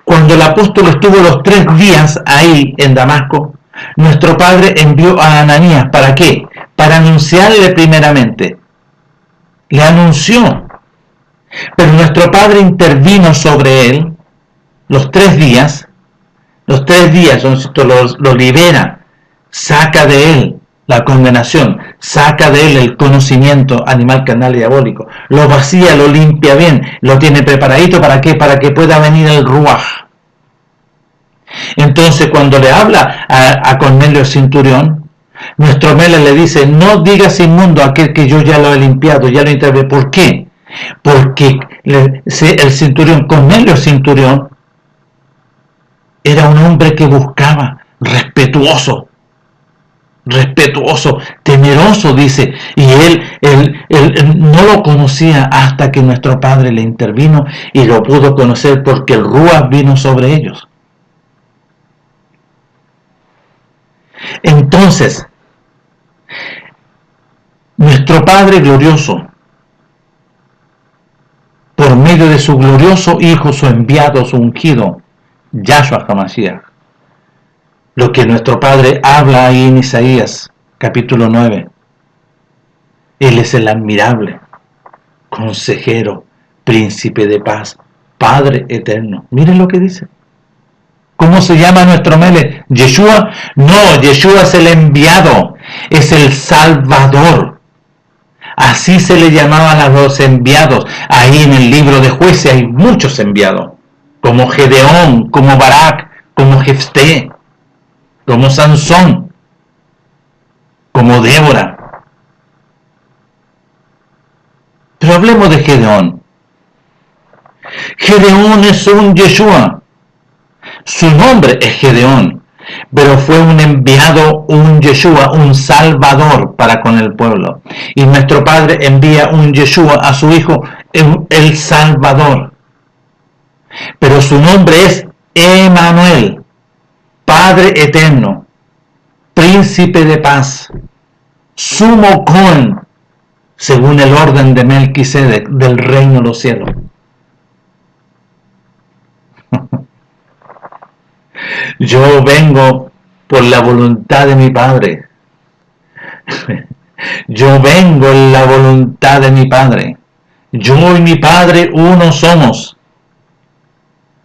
Cuando el apóstol estuvo los 3 días ahí en Damasco, nuestro Padre envió a Ananías. ¿Para qué? Para anunciarle primeramente. Le anunció. Pero nuestro Padre intervino sobre él los 3 días. Los 3 días, lo libera, saca de él la condenación, saca de él el conocimiento animal, carnal y diabólico, lo vacía, lo limpia bien, lo tiene preparadito. ¿Para qué? Para que pueda venir el Ruach. Entonces, cuando le habla a Cornelio el centurión, nuestro Mele le dice: no digas inmundo a aquel que yo ya lo he limpiado, ya lo intervé. ¿Por qué? Porque el centurión, Cornelio el centurión, era un hombre que buscaba, respetuoso, temeroso, dice, y él no lo conocía hasta que nuestro Padre le intervino y lo pudo conocer, porque el Ruach vino sobre ellos. Entonces, nuestro Padre glorioso, por medio de su glorioso Hijo, su enviado, su ungido, Yahshua HaMashiach, lo que nuestro Padre habla ahí en Isaías capítulo 9. Él es el admirable, consejero, príncipe de paz, Padre eterno. Miren lo que dice. ¿Cómo se llama nuestro Mele? ¿Yeshua? No, Yeshua es el enviado, es el Salvador. Así se le llamaban a los enviados. Ahí en el libro de Jueces hay muchos enviados, como Gedeón, como Barak, como Jefté, como Sansón, como Débora. Pero hablemos de Gedeón. Gedeón es un Yeshua. Su nombre es Gedeón, pero fue un enviado, un Yeshua, un Salvador para con el pueblo. Y nuestro Padre envía un Yeshua a su Hijo, el Salvador. Pero su nombre es Emmanuel, Padre eterno, Príncipe de paz, Sumo Cohen, según el orden de Melquisedec del reino de los cielos. Yo vengo por la voluntad de mi Padre. Yo vengo en la voluntad de mi Padre. Yo y mi Padre uno somos.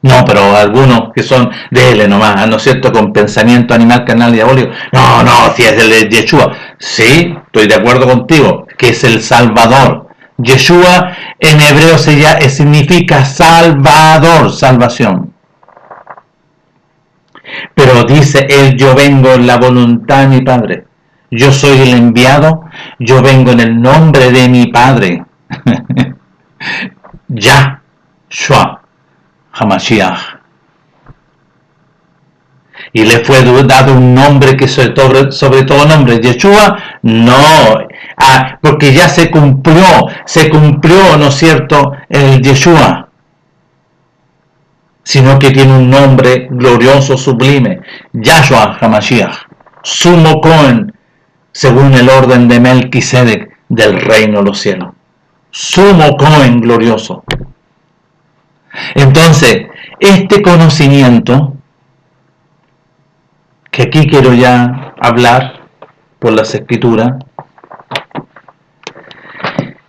No, pero algunos que son de él nomás, ¿no es cierto?, con pensamiento animal, carnal y diabólico. No, si es el de Yeshua. Sí, estoy de acuerdo contigo, que es el Salvador. Yeshua en hebreo significa Salvador, salvación. Pero dice él, yo vengo en la voluntad de mi Padre. Yo soy el enviado, yo vengo en el nombre de mi Padre. Yahshua HaMashiach. Y le fue dado un nombre que sobre todo nombre. Yeshua, no. Porque ya se cumplió, ¿no es cierto?, el Yeshua. Sino que tiene un nombre glorioso, sublime. Yahshua HaMashiach. Sumo Cohen, según el orden de Melquisedec del reino de los cielos. Sumo Cohen glorioso. Entonces, este conocimiento, que aquí quiero ya hablar por las escrituras,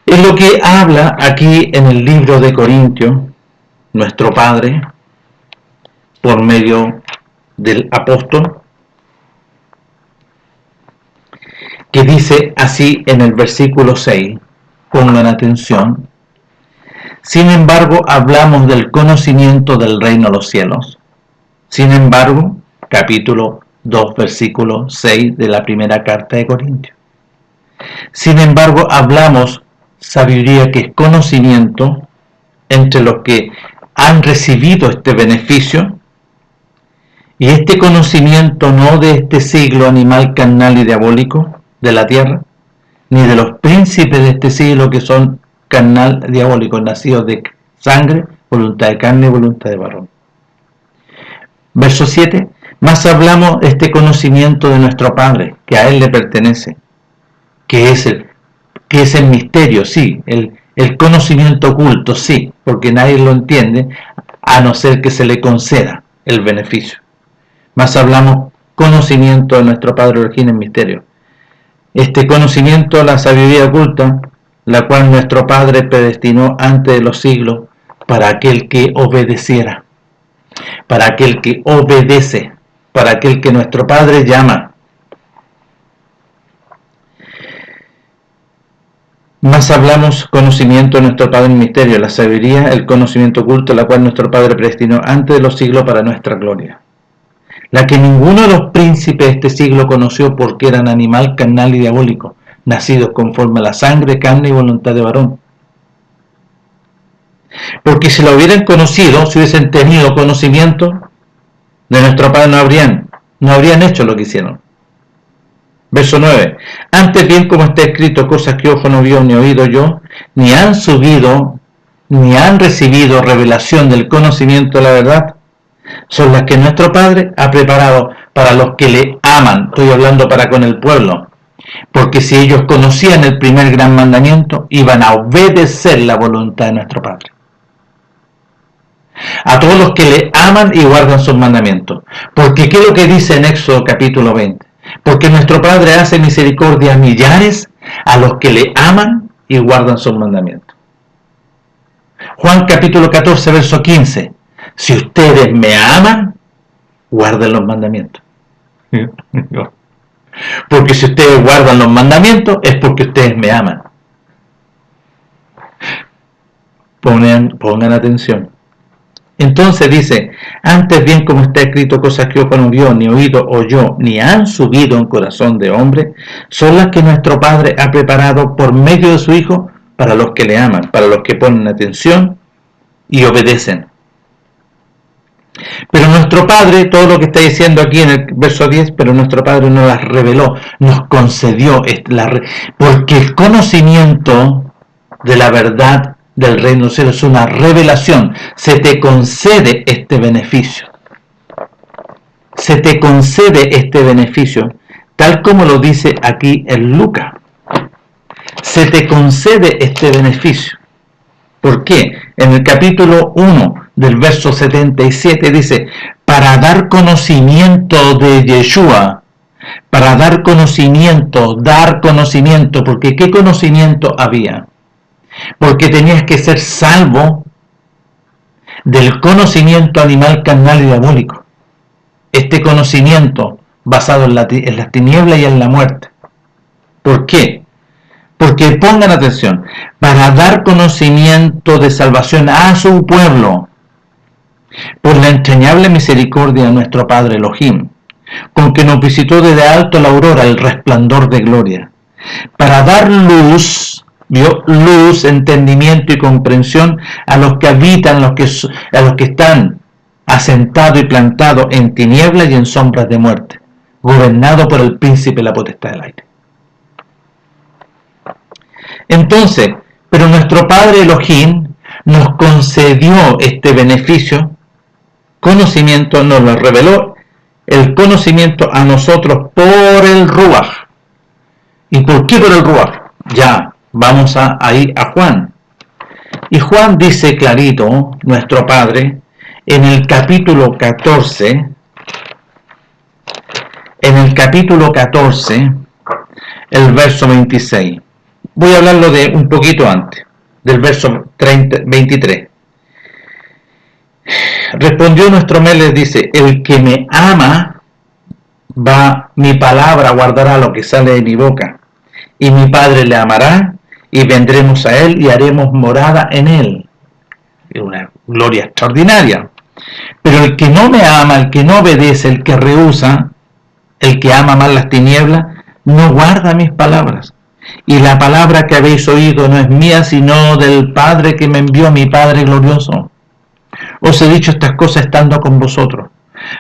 es lo que habla aquí en el libro de Corintios, nuestro Padre, por medio del apóstol, que dice así en el versículo 6, pongan atención: sin embargo, hablamos del conocimiento del reino de los cielos. Sin embargo, capítulo 2, versículo 6 de la primera carta de Corintios. Sin embargo, hablamos sabiduría, que es conocimiento, entre los que han recibido este beneficio, y este conocimiento no de este siglo animal, carnal y diabólico de la tierra, ni de los príncipes de este siglo que son carnal, diabólicos, nacidos de sangre, voluntad de carne y voluntad de varón. Verso 7, más hablamos de este conocimiento de nuestro Padre, que a Él le pertenece, que es el misterio, sí, el conocimiento oculto, sí, porque nadie lo entiende, a no ser que se le conceda el beneficio. Más hablamos conocimiento de nuestro Padre origen en misterio. Este conocimiento, la sabiduría oculta, la cual nuestro Padre predestinó antes de los siglos para aquel que obedeciera, para aquel que obedece, para aquel que nuestro Padre llama. Más hablamos conocimiento de nuestro Padre en misterio, la sabiduría, el conocimiento oculto, la cual nuestro Padre predestinó antes de los siglos para nuestra gloria, la que ninguno de los príncipes de este siglo conoció, porque eran animal, carnal y diabólico, nacidos conforme a la sangre, carne y voluntad de varón. Porque si lo hubieran conocido, si hubiesen tenido conocimiento de nuestro Padre, no habrían hecho lo que hicieron. Verso 9. Antes bien, como está escrito, cosas que ojo no vio ni oído yo, ni han subido, ni han recibido revelación del conocimiento de la verdad, son las que nuestro Padre ha preparado para los que le aman. Estoy hablando para con el pueblo. Porque si ellos conocían el primer gran mandamiento, iban a obedecer la voluntad de nuestro Padre. A todos los que le aman y guardan sus mandamientos. Porque ¿qué es lo que dice en Éxodo capítulo 20? Porque nuestro Padre hace misericordia a millares, a los que le aman y guardan sus mandamientos. Juan capítulo 14, verso 15. Si ustedes me aman, guarden los mandamientos. Porque si ustedes guardan los mandamientos, es porque ustedes me aman. Pongan atención. Entonces dice, antes bien, como está escrito, cosas que ojo no vio, ni oído oyó, ni han subido en corazón de hombre, son las que nuestro Padre ha preparado por medio de su Hijo para los que le aman, para los que ponen atención y obedecen. Pero nuestro Padre, todo lo que está diciendo aquí en el verso 10, pero nuestro Padre nos las reveló, nos concedió, porque el conocimiento de la verdad del reino de los cielos es una revelación. Se te concede este beneficio. Se te concede este beneficio, tal como lo dice aquí en Lucas. Se te concede este beneficio. ¿Por qué? En el capítulo 1 del verso 77 dice, para dar conocimiento de Yeshua, para dar conocimiento, porque ¿qué conocimiento había? Porque tenías que ser salvo del conocimiento animal, carnal y diabólico. Este conocimiento basado en las tinieblas y en la muerte. ¿Por qué? Porque pongan atención, para dar conocimiento de salvación a su pueblo, por la entrañable misericordia de nuestro Padre Elohim, con que nos visitó desde alto la aurora, el resplandor de gloria, para dar luz, luz, entendimiento y comprensión a los que habitan, a los que están asentados y plantados en tinieblas y en sombras de muerte, gobernados por el príncipe de la potestad del aire. Entonces, pero nuestro Padre Elohim nos concedió este beneficio, conocimiento, nos lo reveló, el conocimiento a nosotros por el Ruach. ¿Y por qué por el Ruach? Ya, vamos ahí a Juan. Y Juan dice clarito, nuestro Padre, en el capítulo 14, el verso 26. Voy a hablarlo de un poquito antes, del verso 23. Respondió nuestro Melech, dice, el que me ama, mi palabra guardará lo que sale de mi boca, y mi Padre le amará, y vendremos a él y haremos morada en él. Es una gloria extraordinaria. Pero el que no me ama, el que no obedece, el que rehúsa, el que ama más las tinieblas, no guarda mis palabras. Y la palabra que habéis oído no es mía, sino del Padre que me envió, mi Padre glorioso. Os he dicho estas cosas estando con vosotros.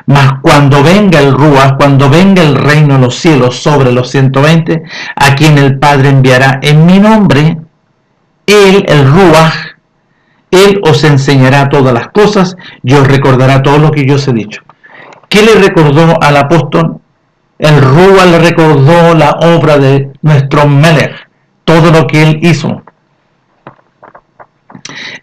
Mas cuando venga el Ruach, cuando venga el reino de los cielos sobre los 120, a quien el Padre enviará en mi nombre, él, el Ruach, él os enseñará todas las cosas y os recordará todo lo que yo os he dicho. ¿Qué le recordó al apóstol? El Ruach le recordó la obra de nuestro Melech, todo lo que él hizo.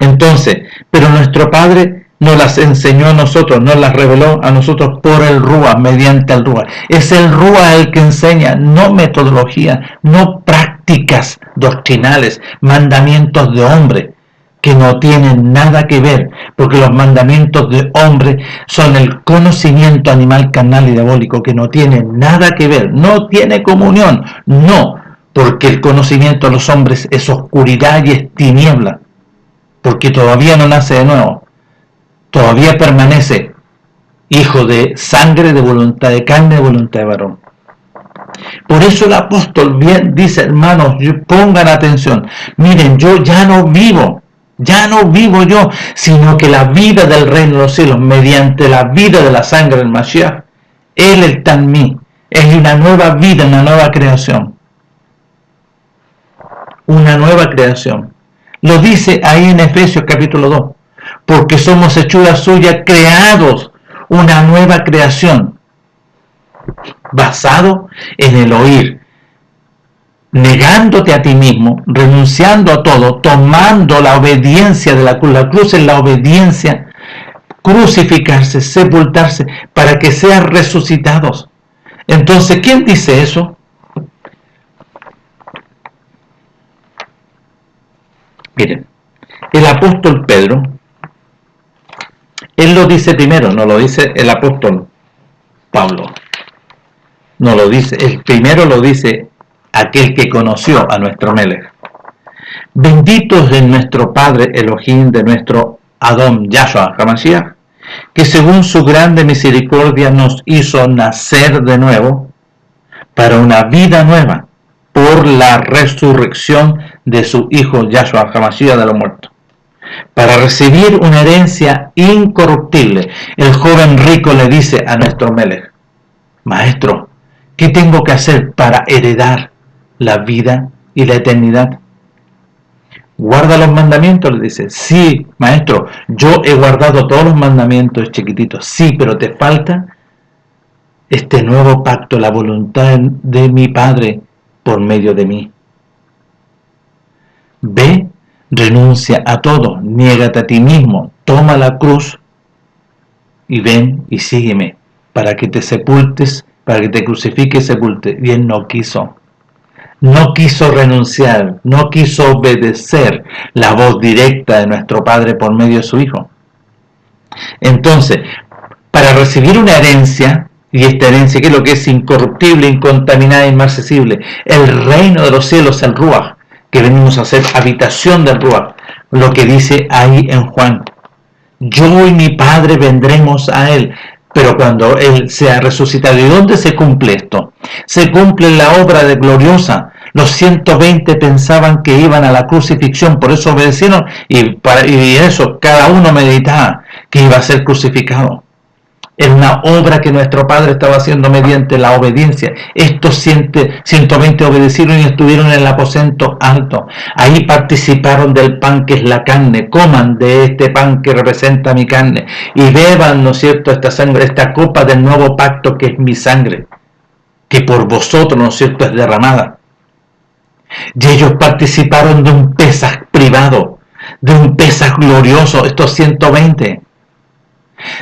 Entonces, pero nuestro Padre nos las enseñó a nosotros, nos las reveló a nosotros por el Ruach, mediante el Ruach. Es el Ruach el que enseña, no metodología, no prácticas doctrinales, mandamientos de hombre, que no tienen nada que ver, porque los mandamientos de hombre son el conocimiento animal, carnal y diabólico, que no tienen nada que ver, no tiene comunión, no, porque el conocimiento de los hombres es oscuridad y es tiniebla, porque todavía no nace de nuevo, todavía permanece hijo de sangre, de voluntad de carne, de voluntad de varón. Por eso el apóstol bien dice, hermanos, pongan atención, miren, yo ya no vivo yo, sino que la vida del reino de los cielos, mediante la vida de la sangre del Mashiach, él está en mí, es una nueva vida, una nueva creación. Una nueva creación. Lo dice ahí en Efesios capítulo 2, porque somos hechura suya, creados, una nueva creación, basado en el oír, negándote a ti mismo, renunciando a todo, tomando la obediencia de la cruz es la obediencia, crucificarse, sepultarse, para que sean resucitados. Entonces, ¿quién dice eso? Miren, el apóstol Pedro, él lo dice primero, no lo dice el apóstol Pablo, no lo dice, el primero lo dice aquel que conoció a nuestro Melech. Benditos de nuestro Padre Elohim, de nuestro Adón Yahshua HaMashiach, que según su grande misericordia nos hizo nacer de nuevo para una vida nueva por la resurrección de su Hijo Yahshua HaMashiach de los muertos, para recibir una herencia incorruptible. El joven rico le dice a nuestro Melech, Maestro, ¿qué tengo que hacer para heredar la vida y la eternidad? ¿Guarda los mandamientos? Le dice, sí, maestro, yo he guardado todos los mandamientos chiquititos, sí, pero te falta este nuevo pacto, la voluntad de mi Padre por medio de mí. Ve, renuncia a todo, niégate a ti mismo, toma la cruz y ven y sígueme, para que te sepultes, para que te crucifiques y sepultes. Y él no quiso. No quiso renunciar, no quiso obedecer la voz directa de nuestro Padre por medio de su Hijo. Entonces, para recibir una herencia, y esta herencia, ¿qué es lo que es? Incorruptible, incontaminada, inmarcesible, el reino de los cielos, el Ruach, que venimos a ser habitación del Ruach, lo que dice ahí en Juan. Yo y mi Padre vendremos a Él, pero cuando Él sea resucitado. ¿Y dónde se cumple esto? Se cumple en la obra de gloriosa. Los 120 pensaban que iban a la crucifixión, por eso obedecieron, y eso, cada uno meditaba que iba a ser crucificado. Era una obra que nuestro Padre estaba haciendo mediante la obediencia. Estos 120 obedecieron y estuvieron en el aposento alto. Ahí participaron del pan que es la carne. Coman de este pan que representa mi carne. Y beban, ¿no es cierto?, esta sangre, esta copa del nuevo pacto que es mi sangre, que por vosotros, ¿no es cierto?, es derramada. Y ellos participaron de un Pesaj privado, de un Pesaj glorioso, estos 120.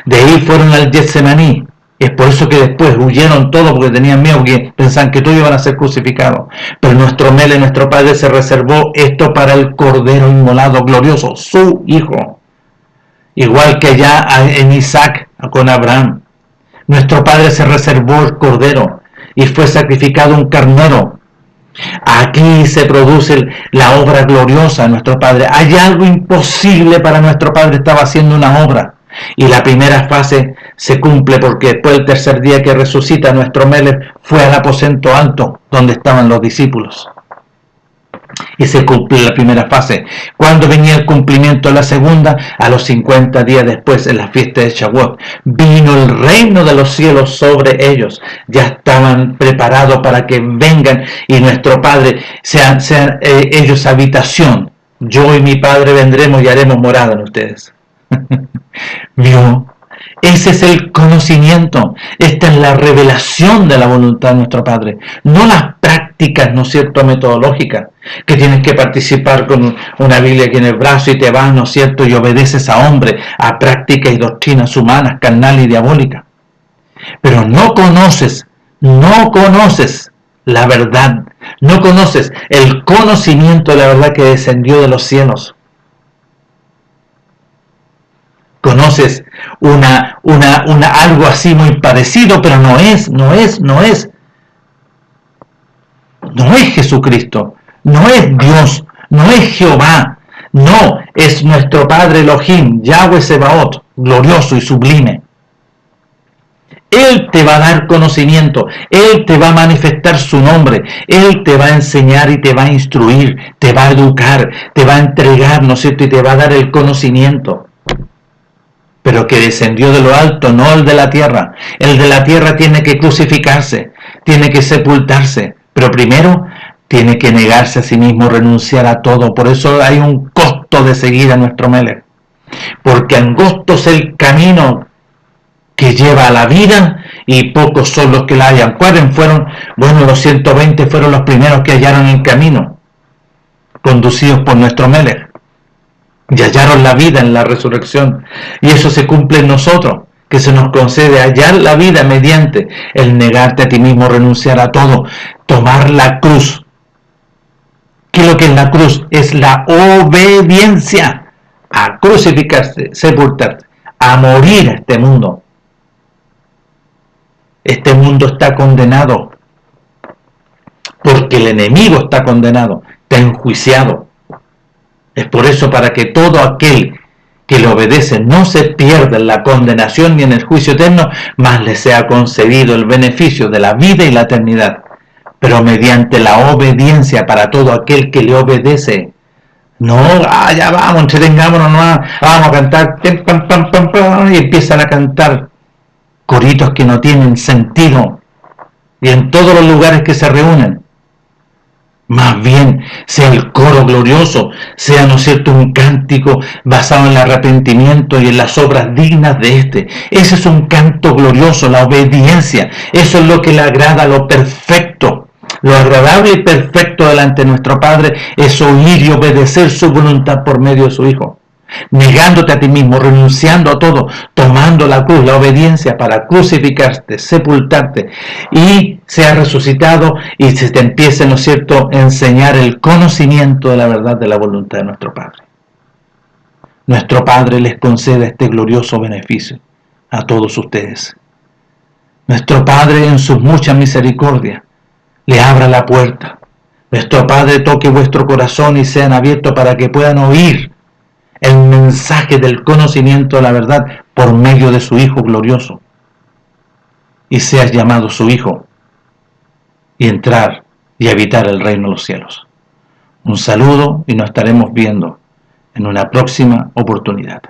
De ahí fueron al Getsemaní. Es por eso que después huyeron todos, porque tenían miedo, porque pensaban que todos iban a ser crucificados. Pero nuestro Mele, nuestro Padre, se reservó esto para el Cordero inmolado glorioso, su Hijo. Igual que allá en Isaac con Abraham. Nuestro Padre se reservó el Cordero y fue sacrificado un carnero. Aquí se produce la obra gloriosa de nuestro Padre. Hay algo imposible para nuestro Padre, estaba haciendo una obra. Y la primera fase se cumple porque después del tercer día que resucita nuestro Melech fue al aposento alto donde estaban los discípulos. Y se cumple la primera fase. Cuando venía el cumplimiento de la segunda, a los 50 días después, en la fiesta de Shavuot, vino el reino de los cielos sobre ellos. Ya estaban preparados para que vengan y nuestro Padre sean ellos habitación. Yo y mi Padre vendremos y haremos morada en ustedes. ¿Vio? Ese es el conocimiento. Esta es la revelación de la voluntad de nuestro Padre. No las prácticas, ¿no es cierto?, metodológicas, que tienes que participar con una Biblia aquí en el brazo y te vas, ¿no es cierto?, y obedeces a hombres, a prácticas y doctrinas humanas, carnales y diabólicas. Pero no conoces la verdad, no conoces el conocimiento de la verdad que descendió de los cielos. Conoces algo así muy parecido, pero no es Jesucristo, no es Dios, no es Jehová, no, es nuestro Padre Elohim, Yahweh Sebaot, glorioso y sublime. Él te va a dar conocimiento, Él te va a manifestar su nombre, Él te va a enseñar y te va a instruir, te va a educar, te va a entregar, ¿no es cierto?, y te va a dar el conocimiento. Pero que descendió de lo alto, no el de la tierra. El de la tierra tiene que crucificarse, tiene que sepultarse, pero primero tiene que negarse a sí mismo, renunciar a todo. Por eso hay un costo de seguir a nuestro Melech, porque angosto es el camino que lleva a la vida y pocos son los que la hallan. ¿Cuáles fueron? Bueno, los 120 fueron los primeros que hallaron el camino, conducidos por nuestro Melech. Y hallaron la vida en la resurrección. Y eso se cumple en nosotros, que se nos concede hallar la vida mediante el negarte a ti mismo, renunciar a todo, tomar la cruz. ¿Qué es lo que es la cruz? Es la obediencia a crucificarse, sepultarte, a morir a este mundo. Este mundo está condenado, porque el enemigo está condenado, está enjuiciado. Es por eso, para que todo aquel que le obedece no se pierda en la condenación ni en el juicio eterno, mas le sea concedido el beneficio de la vida y la eternidad. Pero mediante la obediencia para todo aquel que le obedece. No, ya vamos, entretengámonos, vamos a cantar, y empiezan a cantar coritos que no tienen sentido, y en todos los lugares que se reúnen. Más bien sea el coro glorioso, sea, ¿no es cierto?, un cántico basado en el arrepentimiento y en las obras dignas de este. Ese es un canto glorioso, la obediencia. Eso es lo que le agrada, lo perfecto. Lo agradable y perfecto delante de nuestro Padre es oír y obedecer su voluntad por medio de su Hijo. Negándote a ti mismo, renunciando a todo, tomando la cruz, la obediencia para crucificarte, sepultarte y seas resucitado y se te empiece, ¿no es cierto?, a enseñar el conocimiento de la verdad de la voluntad de nuestro Padre. Nuestro Padre les concede este glorioso beneficio a todos ustedes. Nuestro Padre, en sus muchas misericordias, le abra la puerta Nuestro Padre toque vuestro corazón y sean abiertos para que puedan oír el mensaje del conocimiento de la verdad por medio de su Hijo glorioso. Y seas llamado su Hijo y entrar y habitar el reino de los cielos. Un saludo y nos estaremos viendo en una próxima oportunidad.